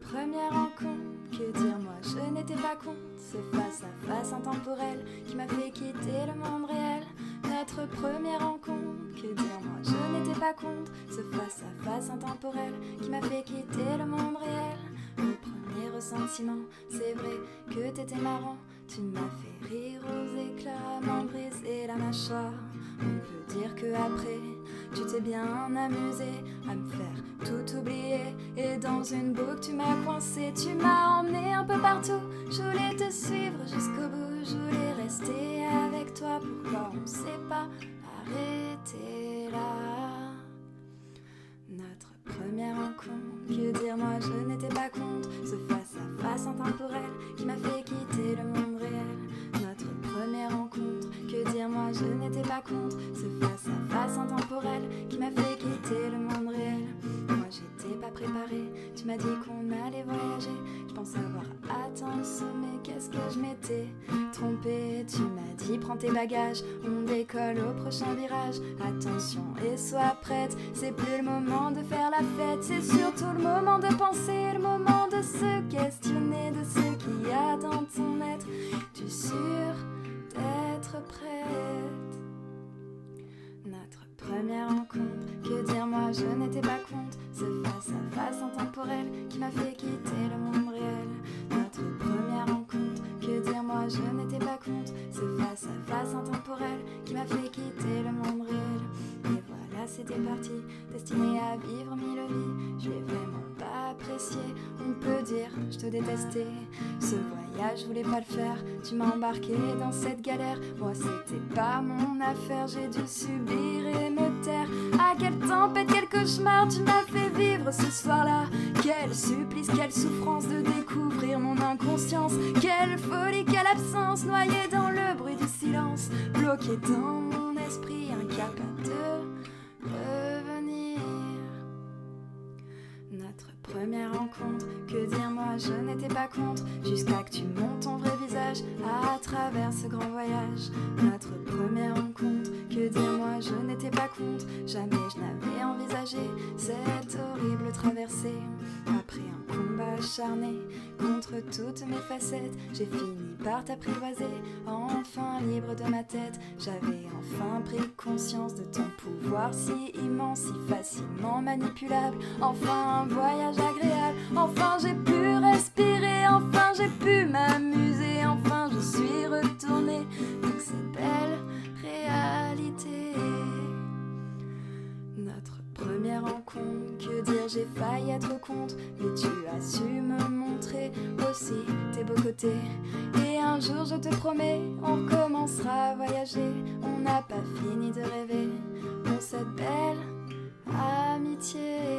Première rencontre, que dire moi je n'étais pas contre. Ce face à face intemporel qui m'a fait quitter le monde réel. Notre première rencontre, que dire moi je n'étais pas contre. Ce face à face intemporel qui m'a fait quitter le monde réel. Au premier ressentiment, c'est vrai que t'étais marrant. Tu m'as fait rire aux éclats, m'en briser la mâchoire. On peut dire que après, tu t'es bien amusé à me faire tout oublier. Et dans une boucle tu m'as coincé, tu m'as emmené un peu partout. Je voulais te suivre jusqu'au bout, je voulais rester avec toi. Pourquoi on s'est pas arrêté là? Notre première rencontre, que dire moi je n'étais pas contre. Ce face à face intemporel qui m'a fait quitter le monde réel. Notre première rencontre, que dire moi je n'étais pas contre. Ce face à face intemporel qui m'a fait quitter le monde réel. Moi j'étais pas préparée, tu m'as dit qu'on allait voyager. Je pensais avoir atteint le sommet, qu'est-ce que je m'étais trompée. Tu m'as dit prends tes bagages, on décolle au prochain virage. Attention et sois prête, c'est plus le moment de faire la fête. C'est surtout le moment de penser, le moment de se questionner de ce qu'il y a dans ton être. Tu sûr d'être prête? Notre première rencontre, que dire moi je n'étais pas contre. Ce face à face intemporel qui m'a fait quitter le monde réel. Notre première rencontre, que dire moi je n'étais pas contre. Ce face à face intemporel qui m'a fait quitter le monde réel. Et voilà c'était parti, destiné à vivre mille vies. Je l'ai vraiment pas apprécié, on peut dire je te détestais. Ce voyage je voulais pas le faire, tu m'as embarqué dans cette galère. Moi c'était pas mon affaire, j'ai dû subir et me taire. Ah quelle tempête, quel cauchemar tu m'as fait vivre ce soir-là. Quel supplice, quelle souffrance de découvrir mon inconscience. Quelle folie, quelle absence, noyée dans le bruit du silence. Bloqué dans mon esprit, incapable de revenir. Notre première rencontre, que dire moi je n'étais pas contre. Jusqu'à que tu montes ton vrai visage à travers ce grand voyage. Notre première rencontre, que dire moi je n'étais pas contre. Jamais je n'avais envisagé cette horrible traversée. Après un combat acharné contre toutes mes facettes, j'ai fini par t'apprivoiser, enfin libre de ma tête. J'avais enfin pris conscience de ton pouvoir si immense, si facilement manipulable. Enfin un voyage agréable, enfin j'ai pu respirer, enfin j'ai pu m'amuser, enfin je suis retournée dans cette belle réalité. Notre première rencontre, que dire j'ai failli être contre. Mais tu as su me montrer aussi tes beaux côtés. Et un jour je te promets, on recommencera à voyager. On n'a pas fini de rêver pour cette belle amitié.